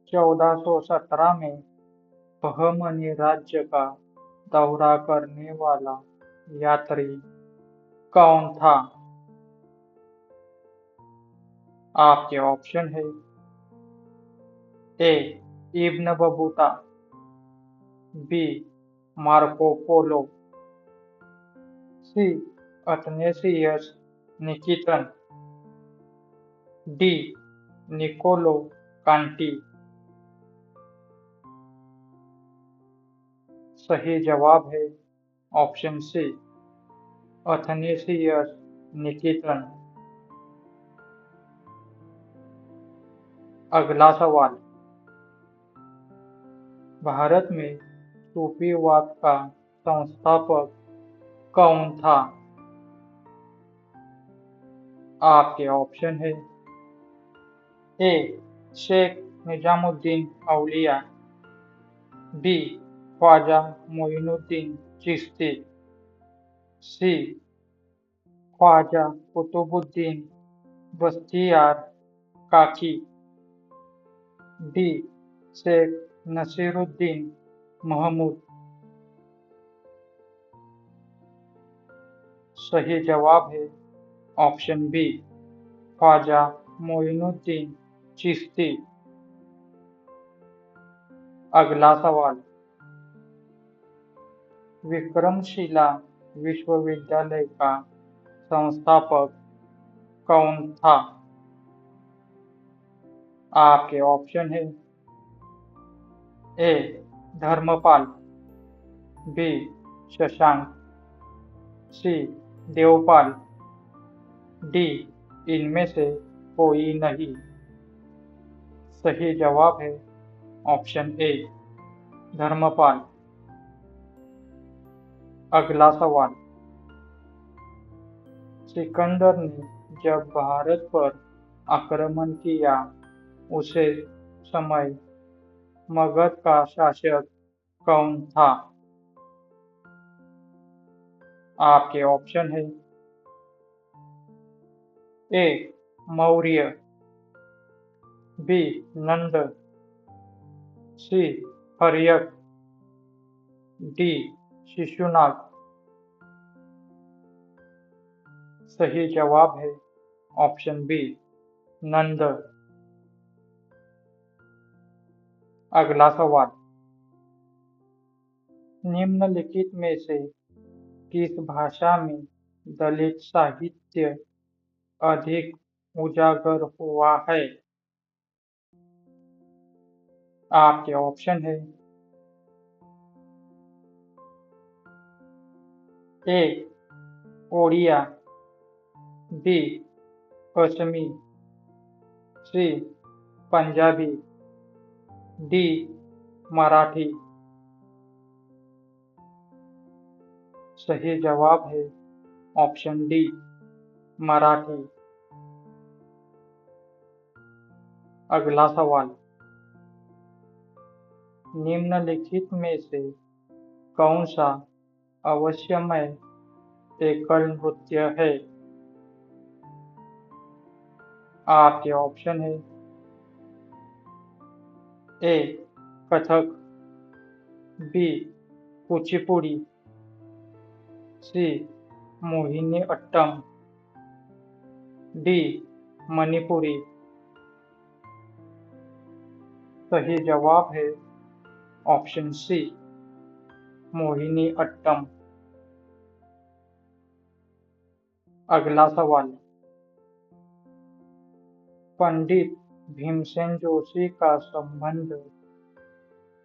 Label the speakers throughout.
Speaker 1: 1417 में बहमनी राज्य का दौरा करने वाला यात्री कौन था? आपके ऑप्शन है A. Ibn Battuta, B. Marco Polo, C. Athanasius Nikitin, D. Niccolo Conti. सही जवाब है ऑप्शन सी, अथनेसियस निकिथन। अगला सवाल, भारत में सूफीवाद का संस्थापक कौन था? आपके ऑप्शन है ए. शेख निजामुद्दीन औलिया, बी. ख्वाजा मोइनुद्दीन चिश्ती, सी. ख्वाजा कुतुबुद्दीन बख्तियार काकी, डी. शेख नसीरुद्दीन महमूद। सही जवाब है ऑप्शन बी, ख्वाजा मोइनुद्दीन चिश्ती। अगला सवाल, विक्रमशिला विश्वविद्यालय का संस्थापक कौन था? आपके ऑप्शन है ए. धर्मपाल, बी. शशांक, सी. देवपाल, डी. इनमें से कोई नहीं। सही जवाब है ऑप्शन ए, धर्मपाल। अगला सवाल, सिकंदर ने जब भारत पर आक्रमण किया उसे समय मगध का शासक कौन था? आपके ऑप्शन है ए. मौर्य, बी. नंद, सी. हर्यक, डी. शिशुनाग। सही जवाब है ऑप्शन बी, नंद। अगला सवाल, निम्नलिखित में से किस भाषा में दलित साहित्य अधिक उजागर हुआ है? आपके ऑप्शन है ए. ओडिया, बी. असमी, सी. पंजाबी, डी. मराठी। सही जवाब है ऑप्शन डी, मराठी। अगला सवाल, निम्नलिखित में से कौन सा अवश्यमय एकल नृत्य है? आपके ऑप्शन है ए. कथक, बी. कुचिपुड़ी, सी. मोहिनी अट्टम, डी. मणिपुरी। सही जवाब है ऑप्शन सी, मोहिनी अट्टम। अगला सवाल, पंडित भीमसेन जोशी का संबंध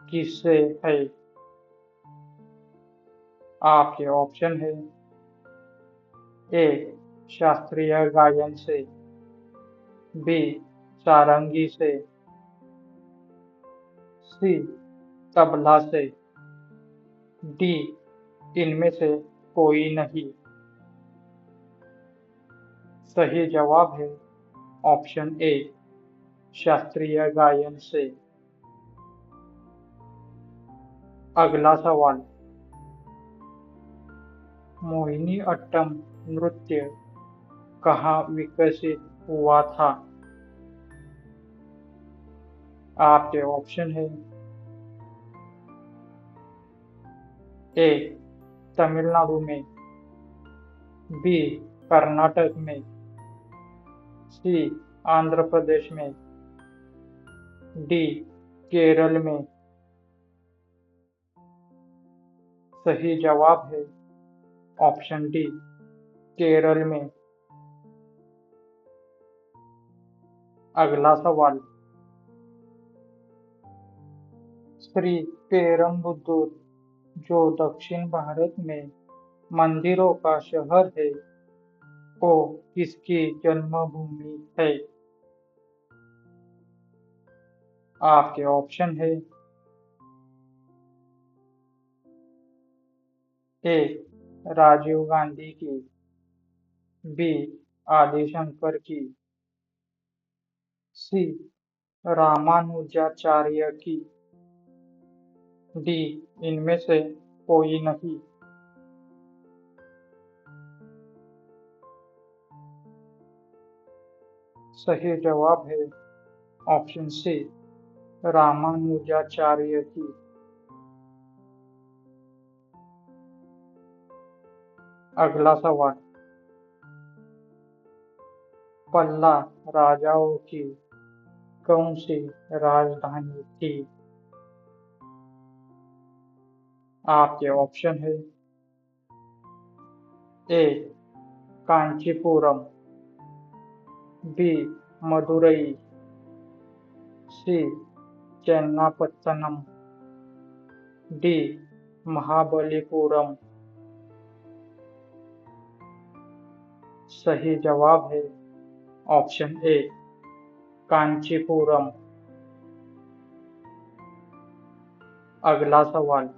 Speaker 1: किससे है? आपके ऑप्शन है ए. शास्त्रीय गायन से, बी. सारंगी से, सी. तबला से, डी. इनमें से कोई नहीं। सही जवाब है ऑप्शन ए, शास्त्रीय गायन से। अगला सवाल, मोहिनी अट्टम नृत्य कहाँ विकसित हुआ था? आपके ऑप्शन है ए तमिलनाडु में, बी कर्नाटक में, सी आंध्र प्रदेश में, डी केरल में। सही जवाब है ऑप्शन डी केरल में। अगला सवाल, श्री पेरम्बुदूर जो दक्षिण भारत में मंदिरों का शहर है, को किसकी जन्मभूमि है? आपके ऑप्शन है ए राजीव गांधी की, बी आदिशंकर की, सी रामानुजाचार्य की, डी इनमें से कोई नहीं। सही जवाब है ऑप्शन सी रामानुजाचार्य की। अगला सवाल, पल्ला राजाओं की कौन सी राजधानी थी? आपके ऑप्शन है ए कांचीपुरम, बी मदुरई, सी चेन्नापत्तनम, डी महाबलीपुरम। सही जवाब है ऑप्शन ए कांचीपुरम। अगला सवाल,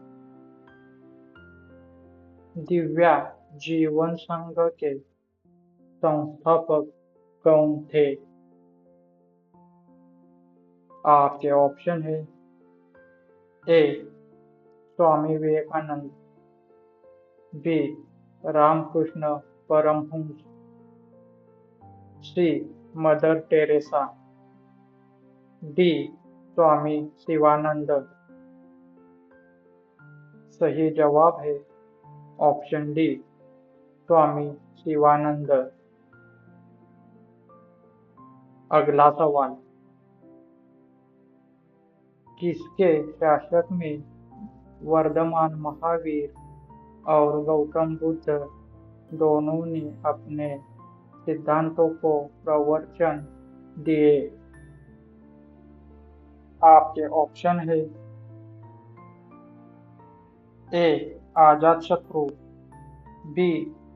Speaker 1: दिव्या जीवन संघ के संस्थापक कौन थे? आपके ऑप्शन है ए स्वामी विवेकानंद, बी रामकृष्ण परमहंस, सी मदर टेरेसा, डी स्वामी शिवानंद। सही जवाब है ऑप्शन डी स्वामी शिवानंद। अगला सवाल, किसके शासक में वर्धमान महावीर और गौतम बुद्ध दोनों ने अपने सिद्धांतों को प्रवचन दिए? आपके ऑप्शन है ए अजातशत्रु, बी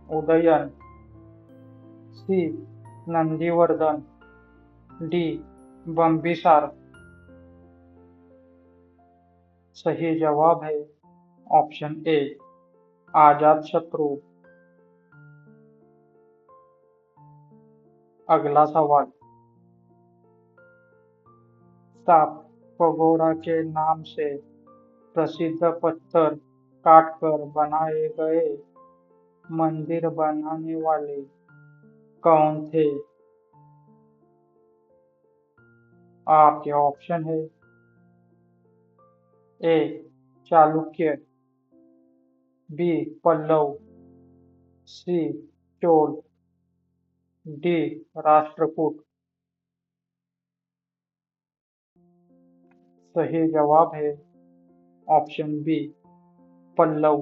Speaker 1: उदयन, सी नंदीवर्धन, डी बिंबिसार। सही जवाब है ऑप्शन ए अजातशत्रु। अगला सवाल, सात पगोड़ा के नाम से प्रसिद्ध पत्थर काटकर बनाए गए मंदिर बनाने वाले कौन थे? आपके ऑप्शन है ए चालुक्य, बी पल्लव, सी चोल, डी राष्ट्रकूट। सही जवाब है ऑप्शन बी पल्लव।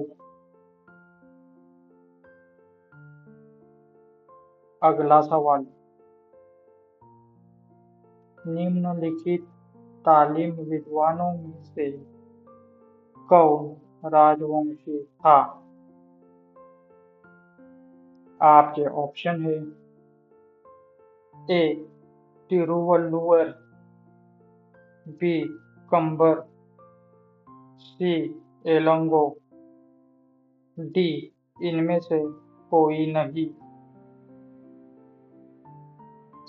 Speaker 1: अगला सवाल, निम्नलिखित तालीम विद्वानों में से कौन राजवंशी था? आपके ऑप्शन है ए तिरुवल्लुवर, बी कंबर, सी एलंगो, डी इनमें से कोई नहीं।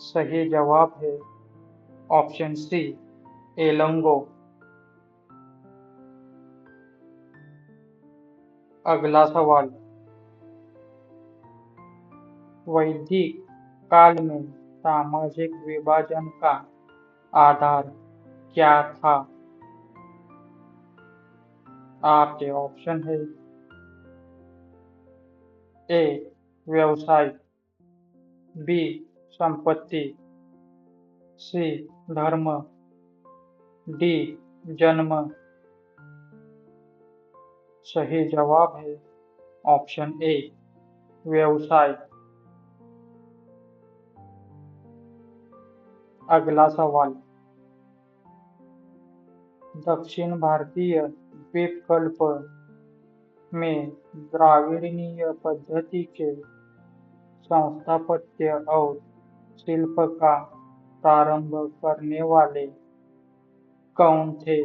Speaker 1: सही जवाब है ऑप्शन सी एलंगो। अगला सवाल, वैदिक काल में सामाजिक विभाजन का आधार क्या था? आपके ऑप्शन है ए व्यवसाय, बी संपत्ति, सी धर्म, डी जन्म। सही जवाब है ऑप्शन ए व्यवसाय। अगला सवाल, दक्षिण भारतीय द्वीपकल्प में द्राविड़ीय पद्धति के संस्थापत्य और शिल्प का प्रारंभ करने वाले कौन थे?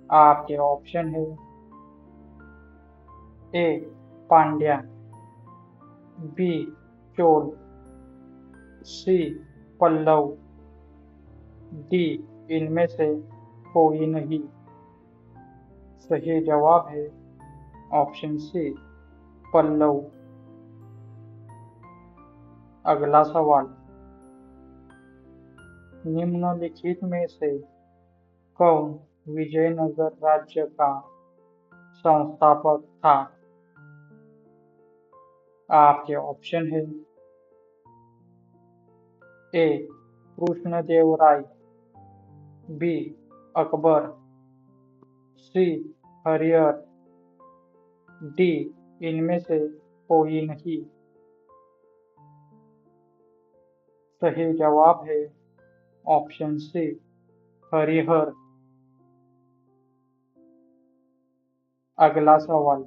Speaker 1: आपके ऑप्शन है ए पांड्या, बी चोल, सी पल्लव, डी इनमें से कोई नहीं। सही जवाब है ऑप्शन सी पल्लव। अगला सवाल, निम्नलिखित में से कौन विजयनगर राज्य का संस्थापक था? आपके ऑप्शन है ए कृष्णदेवराय, बी अकबर, सी हरिहर, डी इनमें से कोई नहीं। सही जवाब है ऑप्शन सी हरिहर। अगला सवाल,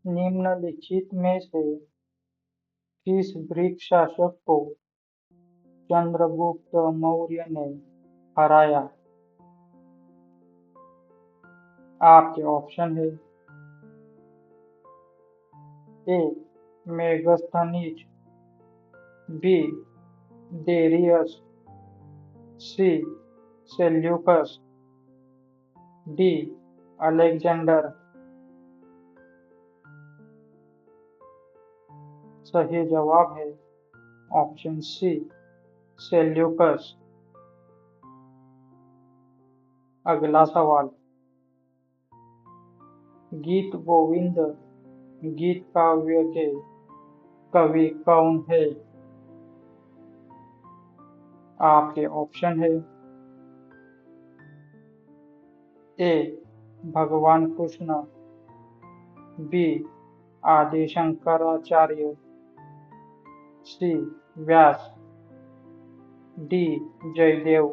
Speaker 1: निम्नलिखित में से किस ग्रीक शासक को चंद्रगुप्त मौर्य ने हराया? आपके ऑप्शन है ए मेगस्थनीज, बी डेरियस, सी सेल्यूकस, डी अलेक्जेंडर। सही जवाब है ऑप्शन सी सेल्यूकस। अगला सवाल, गीत गोविंद गीत काव्य के कवि कौन है? आपके ऑप्शन है ए भगवान कृष्ण, बी आदि शंकराचार्य, सी व्यास, डी जयदेव।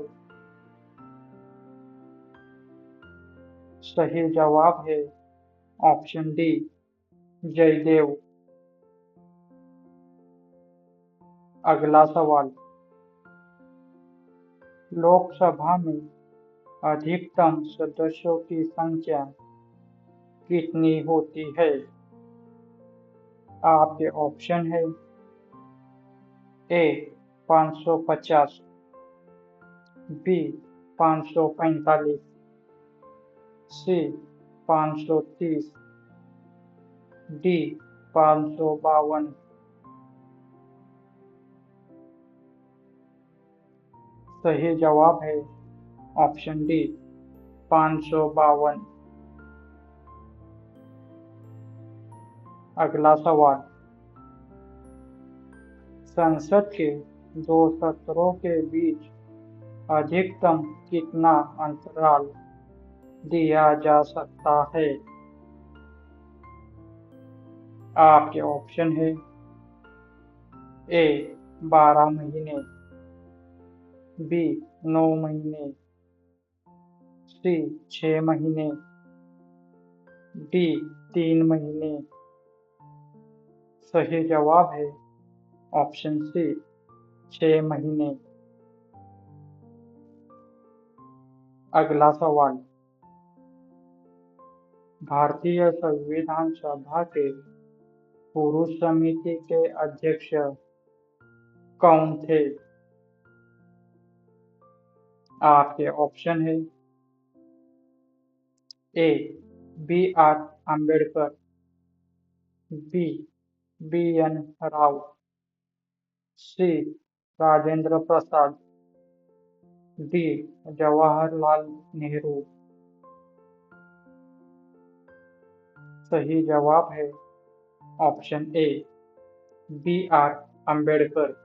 Speaker 1: सही जवाब है ऑप्शन डी जयदेव। अगला सवाल, लोकसभा में अधिकतम सदस्यों की संख्या कितनी होती है? आपके ऑप्शन है ए 550, बी 545, सी 530, डी 552। सही जवाब है ऑप्शन डी 552। अगला सवाल, संसद के दो सत्रों के बीच अधिकतम कितना अंतराल दिया जा सकता है? आपके ऑप्शन है ए 12 महीने, बी 9 महीने, सी 6 महीने, डी 3 महीने। सही जवाब है ऑप्शन सी 6 महीने। अगला सवाल, भारतीय संविधान सभा के पुरुष समिति के अध्यक्ष कौन थे? आपके ऑप्शन है A B R Ambedkar, B B N Rao, C Rajendra Prasad, D. Jawaharlal Nehru. सही जवाब है option A, B. R. Ambedkar.